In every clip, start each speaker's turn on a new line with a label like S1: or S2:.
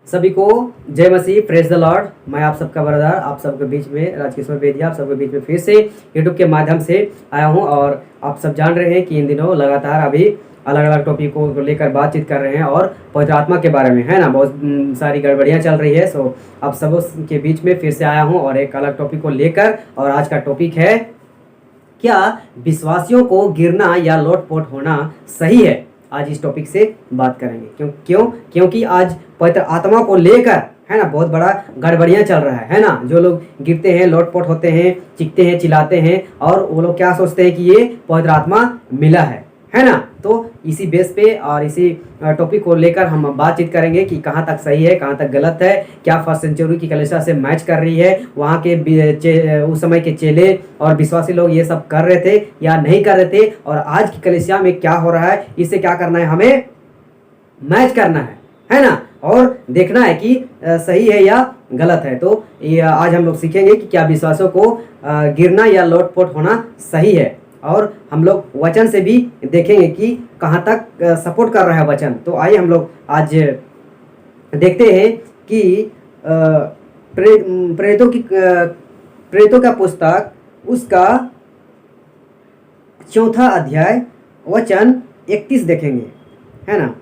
S1: सभी को जय मसीह, प्रेज द लॉर्ड। मैं आप सबका ब्रदर, आप सबके बीच में राजकिशोर बेदिया, आप सबके बीच में फिर से यूट्यूब के माध्यम से आया हूं। और आप सब जान रहे हैं कि इन दिनों लगातार अभी अलग अलग टॉपिकों को लेकर बातचीत कर रहे हैं और पवित्र आत्मा के बारे में, है ना, बहुत सारी गड़बड़ियाँ चल रही है। सो आप सब के बीच में फिर से आया हूँ और एक अलग टॉपिक को लेकर। और आज का टॉपिक है, क्या विश्वासियों को गिरना या लोटपोट होना सही है। आज इस टॉपिक से बात करेंगे। क्योंकि आज पवित्र आत्मा को लेकर, है ना, बहुत बड़ा गड़बड़ियाँ चल रहा है ना। जो लोग गिरते हैं, लोटपोट होते हैं, चिखते हैं, चिल्लाते हैं, और वो लोग क्या सोचते हैं कि ये पवित्र आत्मा मिला है ना। तो इसी बेस पे और इसी टॉपिक को लेकर हम बातचीत करेंगे कि कहाँ तक सही है, कहाँ तक गलत है, क्या फर्स्ट सेंचुरी की कलीसिया से मैच कर रही है, वहाँ के उस समय के चेले और विश्वासी लोग ये सब कर रहे थे या नहीं कर रहे थे, और आज की कलीसिया में क्या हो रहा है, इससे क्या करना है, हमें मैच करना है ना, और देखना है कि सही है या गलत है। तो ये आज हम लोग सीखेंगे कि क्या विश्वासों को गिरना या लोटपोट होना सही है, और हम लोग वचन से भी देखेंगे कि कहाँ तक सपोर्ट कर रहा है वचन। तो आइए हम लोग आज देखते हैं कि प्रेरितों का पुस्तक उसका 4 अध्याय वचन 31 देखेंगे, है ना,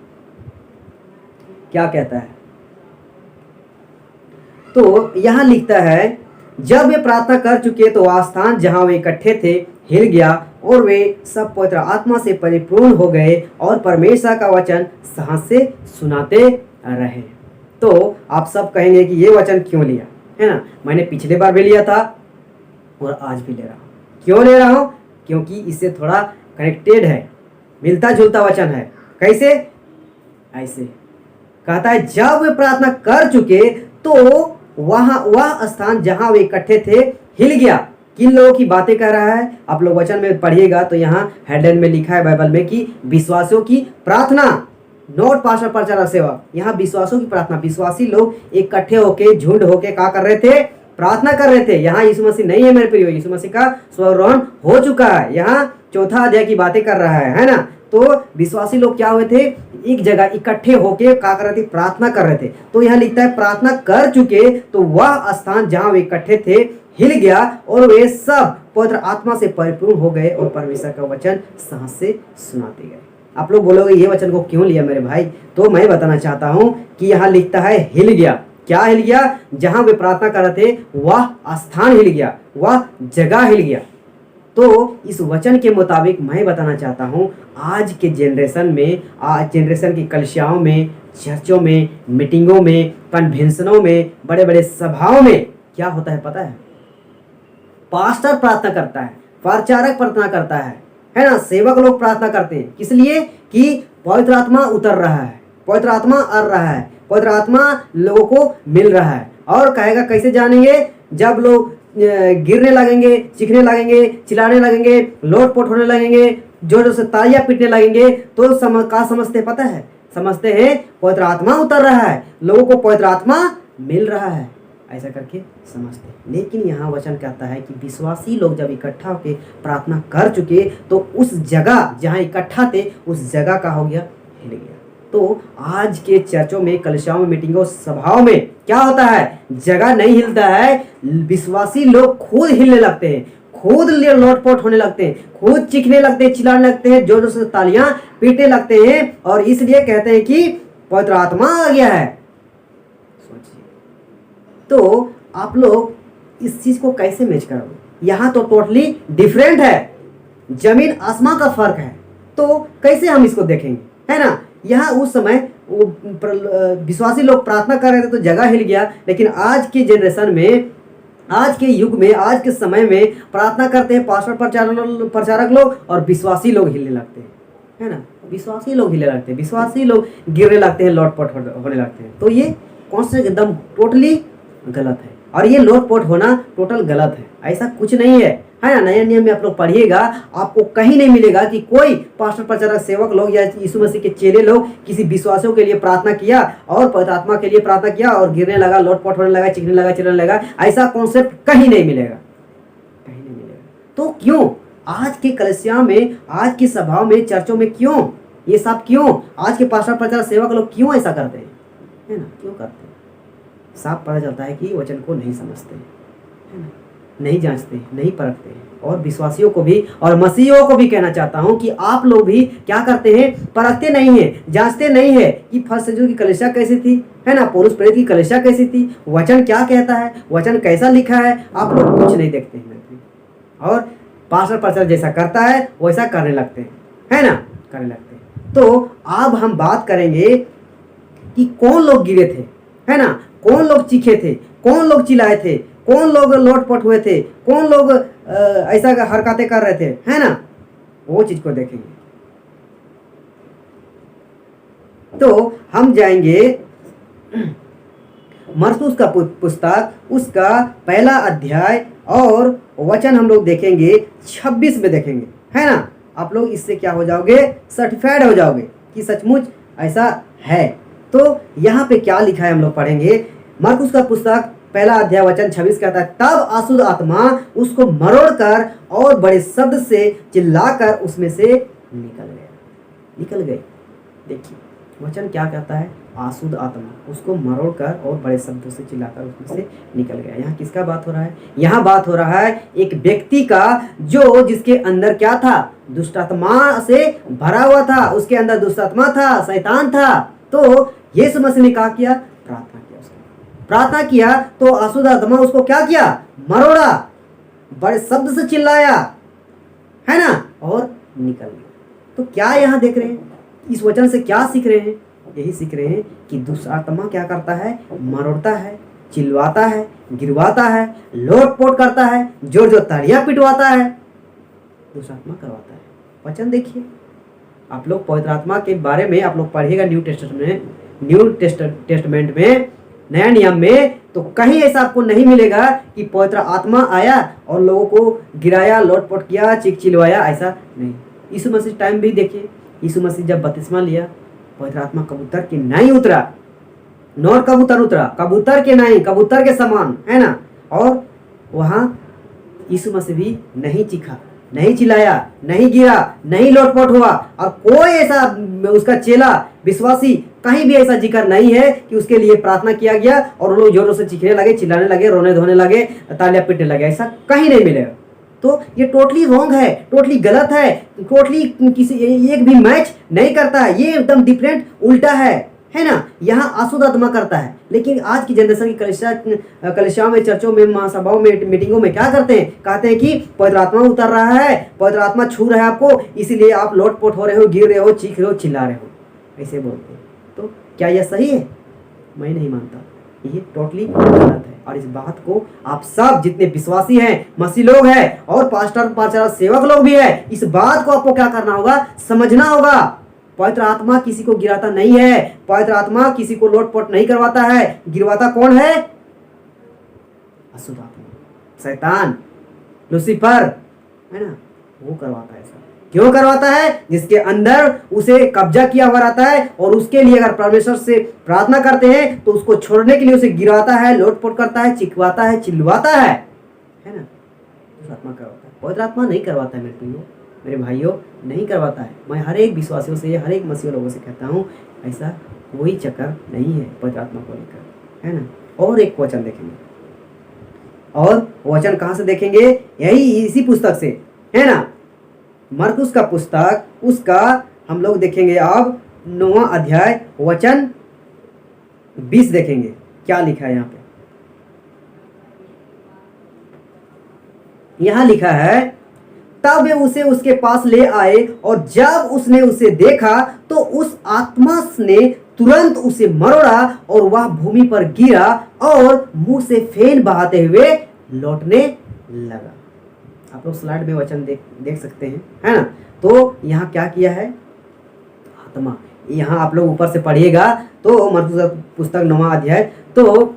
S1: क्या कहता है। तो यहाँ लिखता है, जब वे प्रार्थना कर चुके तो वह स्थान जहाँ वे इकट्ठे थे हिल गया और वे सब पवित्र आत्मा से परिपूर्ण हो गए और परमेश्वर का वचन साहस से सुनाते रहे। तो आप सब कहेंगे कि ये वचन क्यों लिया, है ना। मैंने पिछले बार भी लिया था और आज भी ले रहा हूँ। क्यों ले रहा हूँ? क्योंकि इससे थोड़ा कनेक्टेड है, मिलता जुलता वचन है। कैसे? ऐसे कहता है, जब वे प्रार्थना कर चुके तो वह स्थान जहां वे इकट्ठे थे हिल गया। किन लोगों की बातें कर रहा है? आप लोग वचन में पढ़िएगा तो यहाँ हेडलाइन में लिखा है बाइबल में कि विश्वासियों की प्रार्थना, नोट पास्टर प्रचारक सेवा। यहाँ विश्वासों की प्रार्थना, विश्वासी लोग इकट्ठे होके, झुंड होके क्या कर रहे थे? प्रार्थना कर रहे थे। यहाँ यीशु मसीह नहीं है मेरे प्रियो, यीशु मसीह का स्वर्गरोहण हो चुका है। यहाँ 4 अध्याय की बातें कर रहा है ना। तो विश्वासी लोग क्या हुए थे? एक जगह इकट्ठे होके क्या कर रहे थे? प्रार्थना कर रहे थे। तो यहाँ लिखता है, प्रार्थना कर चुके तो वह स्थान जहां वे इकट्ठे थे हिल गया और वे सब पवित्र आत्मा से परिपूर्ण हो गए और परमेश्वर का वचन साहस से सुनाते गए। आप लोग बोलोगे ये वचन को क्यों लिया मेरे भाई? तो मैं बताना चाहता हूं कि यहाँ लिखता है हिल गया। क्या हिल गया? जहां वे प्रार्थना कर रहे थे वह स्थान हिल गया, वह जगह हिल गया। तो इस वचन के मुताबिक मैं बताना चाहता हूं, आज के जनरेशन में, आज जनरेशन की कलीसियाओं में, चर्चों में, मीटिंगों में, कन्वेंशनों में, बड़े बड़े सभाओं में क्या होता है पता है? पास्टर प्रार्थना करता है, प्रचारक प्रार्थना करता है ना, सेवक लोग प्रार्थना करते हैं। किस लिए? कि पवित्र आत्मा उतर रहा है, पवित्र आत्मा आ रहा है, पवित्र आत्मा लोगों को मिल रहा है। और कहेगा कैसे जानेंगे? जब लोग गिरने लगेंगे, चिखने लगेंगे, चिल्लाने लगेंगे, लोटपोट होने लगेंगे, जोर से तालियां पीटने लगेंगे, तो समझते पता है? समझते हैं पवित्र आत्मा उतर रहा है, लोगों को पवित्र आत्मा मिल रहा है, ऐसा करके समझते हैं। लेकिन यहाँ वचन कहता है कि विश्वासी लोग जब इकट्ठा होकर प्रार्थना कर चुके तो उस जगह जहाँ इकट्ठा थे उस जगह का हो गया, हिल गया। तो आज के चर्चों में, कलीसियाओं में, मीटिंगों, सभाओं में क्या होता है? जगह नहीं हिलता है, विश्वासी लोग खुद हिलने लगते हैं, खुद लोटपोट होने लगते हैं, खुद चीखने लगते हैं, चिल्लाने लगते हैं, जोर से तालियां पीटने लगते हैं, और इसलिए कहते हैं कि पवित्र आत्मा आ गया है। सोचिए, तो आप लोग इस चीज को कैसे मैच करोगे? यहाँ तो टोटली डिफरेंट है, जमीन आसमां का फर्क है। तो कैसे हम इसको देखेंगे, है ना। यहाँ उस समय विश्वासी लोग प्रार्थना कर रहे थे तो जगह हिल गया, लेकिन आज के जनरेशन में, आज के युग में, आज के समय में प्रार्थना करते हैं पास्टर प्रचारक लोग और विश्वासी लोग हिलने लगते हैं, है ना। विश्वासी लोग हिलने लगते हैं, विश्वासी लोग गिरने लगते हैं, लोटपोट होने लगते हैं। तो ये कौन से एकदम टोटली गलत है, और ये लोटपोट होना टोटल गलत है। ऐसा कुछ नहीं है ना। नया नियम में आप लोग पढ़िएगा, आपको कहीं नहीं मिलेगा कि कोई पास्टर प्रचारक सेवक लोग या यीशु मसीह के चेले लोग किसी विश्वासियों के लिए प्रार्थना किया और पवित्र आत्मा के लिए प्रार्थना किया और गिरने लगा, लोटपोट होने लगा, चिखने लगा, चिल्लाने लगा। ऐसा कॉन्सेप्ट कहीं नहीं मिलेगा, कहीं नहीं मिलेगा। तो क्यों आज के कलीसिया में, आज की सभाओं में, चर्चों में क्यों ये सब? क्यों आज के पास्टर प्रचारक सेवक लोग क्यों ऐसा करते हैं, है ना? क्यों करते हैं? साफ पता चलता है कि वचन को नहीं समझते, है ना, नहीं जांचते, नहीं परखते। और विश्वासियों को भी और मसीहियों को भी कहना चाहता हूं कि आप लोग भी क्या करते हैं, परखते नहीं हैं, जांचते नहीं है कि फर्स्ट सेंचुरी की कलीसिया कैसी थी, है ना, पौलुस प्रेरित की कलीसिया कैसी थी, वचन क्या कहता है, वचन कैसा लिखा है, आप लोग कुछ नहीं देखते हैं और पास्टर जैसा करता है वैसा करने लगते हैं, है ना, करने लगते हैं। तो अब हम बात करेंगे कि कौन लोग गिरे थे, है ना, कौन लोग चीखे थे, कौन लोग चिल्लाए थे, कौन लोग लोटपट हुए थे, कौन लोग ऐसा हरकतें कर रहे थे, है ना, वो चीज को देखेंगे। तो हम जाएंगे मरकुस का पुस्तक, उसका पहला अध्याय और वचन हम लोग देखेंगे 26 में देखेंगे, है ना। आप लोग इससे क्या हो जाओगे, सर्टिफाइड हो जाओगे कि सचमुच ऐसा है। तो यहाँ पे क्या लिखा है हम लोग पढ़ेंगे। मरकुस का पुस्तक पहला अध्याय वचन 26 कहता है, तब अशुद्ध आत्मा उसको मरोड़कर और बड़े शब्द से चिल्लाकर उसमें से निकल गई। देखिए वचन क्या कहता है, अशुद्ध आत्मा उसको मरोड़कर और बड़े शब्दों से चिल्लाकर उसमें से निकल गया। यहाँ किसका बात हो रहा है, यहाँ बात हो रहा है एक व्यक्ति का जो जिसके अंदर क्या था, दुष्टात्मा से भरा हुआ था, उसके अंदर दुष्टात्मा था, शैतान था। तो यीशु मसीह ने क्या किया, प्रार्थना किया तो अशुद्ध आत्मा उसको क्या किया, मरोड़ा, बड़े शब्द से चिल्लाया, है ना, और निकल गया। तो क्या यहाँ देख रहे हैं, इस वचन से क्या सीख रहे हैं, यही सीख रहे हैं कि दुष्टात्मा क्या करता है, मरोड़ता है, चिल्लाता है, गिरवाता है, लोटपोट करता है, जोर जोर तालियां पिटवाता है, दुष्टात्मा करवाता है। वचन देखिए, आप लोग पवित्र आत्मा के बारे में आप लोग पढ़िएगा न्यू टेस्टमेंट में, नया नियम में, तो कहीं ऐसा आपको नहीं मिलेगा कि पवित्र आत्मा आया और लोगों को गिराया, लोटपोट किया, चिल्लाया, ऐसा नहीं। यीशु मसीह टाइम भी देखिए, यीशु मसीह जब बपतिस्मा लिया, पवित्र आत्मा कबूतर के नहीं उतरा, नौर कबूतर उतरा, कबूतर के नहीं, कबूतर के समान, है ना। और वहां यीशु मसीह भी नहीं चीखा, नहीं चिल्लाया, नहीं गिरा, नहीं लोटपोट हुआ, और कोई ऐसा उसका चेला विश्वासी कहीं भी ऐसा जिक्र नहीं है कि उसके लिए प्रार्थना किया गया और लोग जोरों से चीखने लगे, चिल्लाने लगे, रोने धोने लगे, तालियां पीटने लगे, ऐसा कहीं नहीं मिलेगा। तो ये टोटली रॉन्ग है, टोटली गलत है, टोटली किसी एक भी मैच नहीं करता है, ये एकदम डिफरेंट उल्टा है ना। यहाँ अशुद्ध आत्मा करता है, लेकिन आज की जनरेशन की कलिसियाओं में, चर्चों में, महासभाओं में, मीटिंगों में क्या करते हैं, कहते हैं कि पवित्र आत्मा उतर रहा है, पवित्र आत्मा छू रहा है आपको, इसीलिए आप लोटपोट हो रहे हो, गिर रहे हो, चीख रहे हो, चिल्ला रहे हो, ऐसे बोलते हैं। तो क्या यह सही है? मैं नहीं मानता, ये टोटली गलत है। और इस बात को आप सब जितने विश्वासी हैं, मसीह लोग हैं और पास्टर सेवक लोग भी हैं, इस बात को आपको क्या करना होगा, समझना होगा। पवित्र आत्मा किसी को गिराता नहीं है, पवित्र आत्मा किसी को लोटपोट नहीं करवाता है। गिरवाता कौन है? अशुद्ध आत्मा, शैतान, लूसीफर, है ना, वो करवाता है। ऐसा क्यों करवाता है? जिसके अंदर उसे कब्जा किया हुआ रहता है, और उसके लिए अगर परमेश्वर से प्रार्थना करते हैं तो उसको छोड़ने के लिए उसे गिराता है, लोटपोट करता है, चिखवाता है, चिल्लाता है ना। उस आत्मा करवाता है, पवित्र आत्मा नहीं करवाता है मेरे भाइयों, नहीं करवाता है। मैं हर एक विश्वासियों से, हर एक मसीह लोगों से कहता हूँ, ऐसा कोई चक्कर नहीं है पवित्र आत्मा को लेकर, है ना। और एक वचन देखेंगे, और वचन कहाँ से देखेंगे? यही इसी पुस्तक से, है ना, मरकुस का पुस्तक, उसका हम लोग देखेंगे अब 9वां अध्याय वचन 20 देखेंगे क्या लिखा है यहाँ पे। यहाँ लिखा है, तब वे उसे उसके पास ले आए, और जब उसने उसे देखा तो उस आत्मा ने तुरंत उसे मरोड़ा और वह भूमि पर गिरा और मुंह से फेन बहाते हुए लौटने लगा। आप लोग स्लाइड में वचन देख सकते हैं, है ना। तो यहाँ क्या किया है? आत्मा, यहाँ आप लोग ऊपर से पढ़िएगा तो मरकुस पुस्तक 9वां अध्याय, तो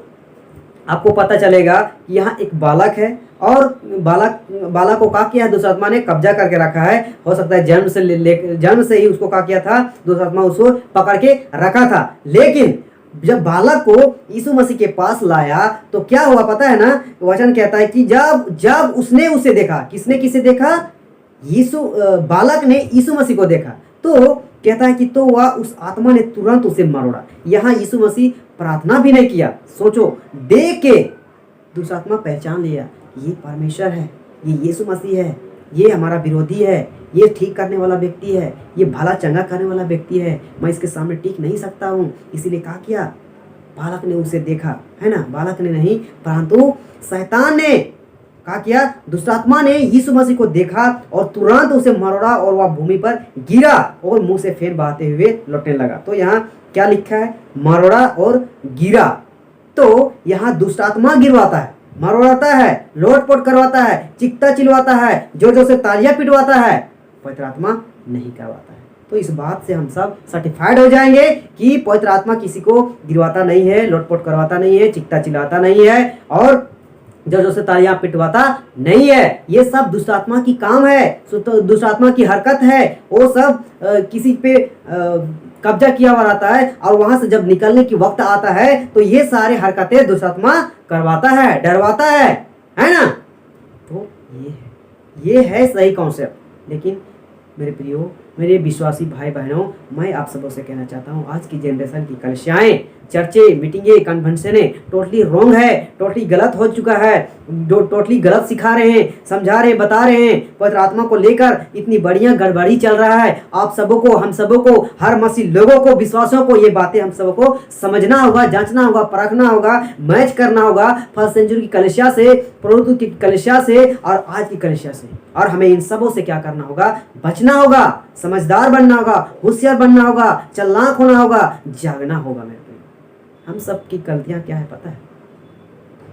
S1: आपको पता चलेगा कि यहाँ एक बालक है, और बालक को क्या किया है? दुष्टात्मा ने कब्जा करके रखा है। हो सकता है जन्म से ही उसको क्या किया था? दुष्टात्मा उसको पकड़ के रखा था। लेकिन जब बालक को यीशु मसीह के पास लाया तो क्या हुआ पता है ना? वचन कहता है कि जब उसने उसे देखा, किसने किसे देखा? बालक ने यीशु मसीह को देखा। तो कहता है कि तो वह उस आत्मा ने तुरंत उसे मरोड़ा। यहाँ यीशु मसीह प्रार्थना भी नहीं किया। सोचो, देख के दुष्टात्मा पहचान लिया, ये परमेश्वर है, ये यीशु मसीह है, ये हमारा विरोधी है, ये ठीक करने वाला व्यक्ति है, ये भला चंगा करने वाला व्यक्ति है, मैं इसके सामने टिक नहीं सकता हूँ। इसीलिए क्या किया, बालक ने उसे देखा, है ना, बालक ने नहीं परंतु शैतान ने क्या किया, दुष्टात्मा ने यीशु मसीह को देखा और तुरंत उसे मरोड़ा और वह भूमि पर गिरा और मुंह से फेन बहाते हुए लौटने लगा। तो यहाँ क्या लिखा है, मरोड़ा और गिरा। तो यहाँ दुष्टात्मा गिरवाता है, मरोड़ाता है, लोटपोट करवाता है, चिक्ता चिलवाता है, जोर जोर से तालियां पिटवाता है, पवित्र आत्मा नहीं करवाता है। तो इस बात से हम सब सर्टिफाइड हो जाएंगे कि पवित्र आत्मा किसी को गिरवाता नहीं है, लोटपोट करवाता नहीं है, चिक्ता चिल्लाता नहीं है और जो से तालियां पिटवाता नहीं है। ये सब दुष्टात्मा की काम है, दुष्टात्मा की हरकत है। वो सब किसी पे कब्जा किया हुआ रहता है और वहां से जब निकलने की वक्त आता है तो ये सारे हरकतें दुष्टात्मा करवाता है, डरवाता है ना। तो ये है सही कॉन्सेप्ट। लेकिन मेरे प्रियो, मेरे विश्वासी भाई बहनों, मैं आप सबों से कहना चाहता हूँ, आज की जनरेशन की कलिसियाएं, चर्चे, मीटिंगे, कन्वेंशने टोटली रॉन्ग है, टोटली गलत हो चुका है, टोटली गलत सिखा रहे हैं, समझा रहे हैं, बता रहे हैं। पवित्र आत्मा को लेकर इतनी बढ़िया गड़बड़ी चल रहा है। आप सबों को, हम सबों को, हर मसीह लोगों को, विश्वासियों को ये बातें हम सबों को समझना होगा, जांचना होगा, परखना होगा, मैच करना होगा फर्स्ट सेंचुरी की कलिसिया से, प्रभु की कलिसिया से और आज की कलिसिया से। और हमें इन सबों से क्या करना होगा, बचना होगा, समझदार बनना होगा, होशियार बनना होगा, चालाक होना होगा, जागना होगा। मेरे हम सब की गलतियां क्या है पता है,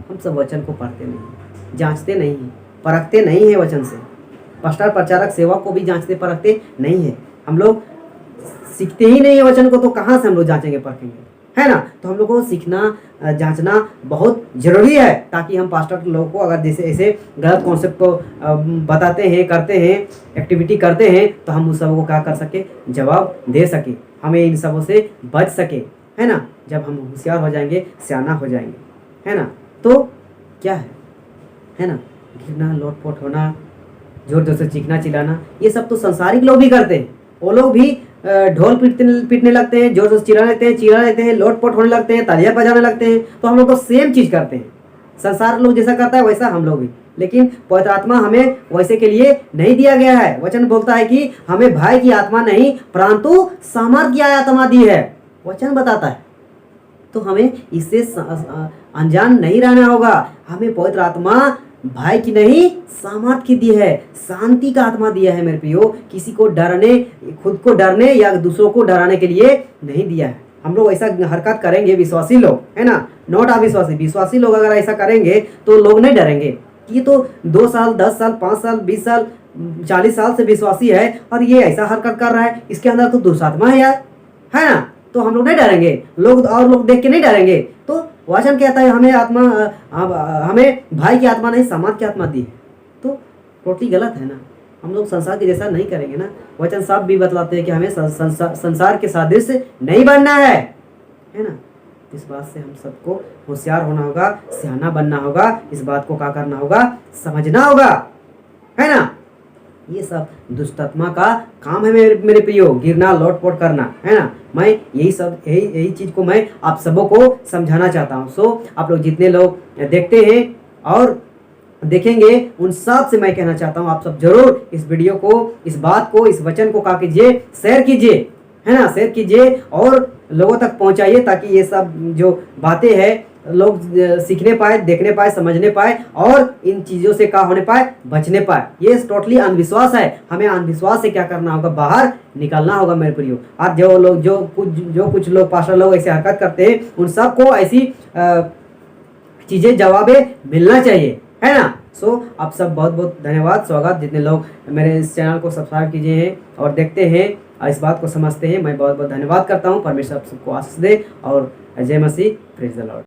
S1: हम सब वचन को पढ़ते नहीं, जांचते नहीं हैं, परखते नहीं है वचन से। पास्टर, प्रचारक, सेवक को भी जांचते परखते नहीं है। हम लोग सीखते ही नहीं है वचन को, तो कहाँ से हम लोग जांचेंगे, परखेंगे, है ना। तो हम लोग को सीखना, जांचना बहुत जरूरी है, ताकि हम पास्टर लोगों को अगर जैसे ऐसे गलत कॉन्सेप्ट को बताते हैं, करते हैं, एक्टिविटी करते हैं, तो हम उस सबको क्या कर सके, जवाब दे सके, हमें इन सबों से बच सके, है ना। जब हम होशियार हो जाएंगे, सियाना हो जाएंगे, है ना। तो क्या है ना, गिरना, लोटपोट होना, जोर जोर से चीखना चिल्लाना, ये सब तो संसारिक लोग भी करते हैं। वो लोग भी ढोल पीटने लगते हैं, जोर जोर से चिल्ला लेते हैं, लोटपोट होने लगते हैं, तालियां बजाने लगते हैं। तो हम लोग तो सेम चीज करते हैं, संसार लोग जैसा करता है वैसा हम लोग भी। लेकिन पवित्र आत्मा हमें वैसे के लिए नहीं दिया गया है। वचन बोलता है कि हमें भय की आत्मा नहीं परंतु सामर्थ की आत्मा दी है, वचन बताता है। तो हमें इससे अनजान नहीं रहना होगा। हमें पवित्र आत्मा भय की नहीं, सामर्थ की दी है, शांति का आत्मा दिया है मेरे प्रियो। किसी को डरने, खुद को डरने या दूसरों को डराने के लिए नहीं दिया है। हम लोग ऐसा हरकत करेंगे, विश्वासी लोग, है ना, नॉट अविश्वासी, विश्वासी लोग अगर ऐसा करेंगे तो लोग नहीं डरेंगे। ये तो 2 साल, 10 साल, 5 साल, 20 साल, 40 साल से विश्वासी है और ये ऐसा हरकत कर रहा है, इसके अंदर तो दुष्टात्मा है यार, है ना। तो हम लोग नहीं डरेंगे, लोग और लोग देख के नहीं डरेंगे। तो वचन कहता है हमें आत्मा, हमें भाई की आत्मा नहीं, सामर्थ की आत्मा दी है। तो टोटली गलत है ना। हम लोग संसार के जैसा नहीं करेंगे ना। वचन साफ भी बतलाते हैं कि हमें संसार के सादृश्य नहीं बनना है ना। इस बात से हम सबको होशियार होना होगा, सियाना बनना होगा। इस बात को क्या करना होगा, समझना होगा, है ना। ये सब दुष्टात्मा का काम है मेरे प्रियो, गिरना, लोटपोट करना, है ना। मैं यही चीज को मैं आप सबों को समझाना चाहता हूँ। सो आप लोग जितने लोग देखते हैं और देखेंगे उन सब से मैं कहना चाहता हूँ, आप सब जरूर इस वीडियो को, इस बात को, इस वचन को क्या कीजिए, शेयर कीजिए, है ना, शेयर कीजिए और लोगों तक पहुंचाइए, ताकि ये सब जो बातें हैं लोग सीखने पाए, देखने पाए, समझने पाए और इन चीज़ों से क्या होने पाए, बचने पाए। ये टोटली अंधविश्वास है। हमें अंधविश्वास से क्या करना होगा, बाहर निकलना होगा मेरे प्रियो। और जो लोग जो कुछ लोग, पास्टर लोग ऐसे हरकत करते हैं, उन सबको ऐसी चीज़ें, जवाबें मिलना चाहिए, है ना। सो आप सब बहुत बहुत धन्यवाद, स्वागत। जितने लोग मेरे इस चैनल को सब्सक्राइब कीजिए हैं और देखते हैं और इस बात को समझते हैं, मैं बहुत बहुत धन्यवाद करता हूँ। परमेश्वर आप सबको आशीष दे और जय मसीह, प्रेज द लॉर्ड।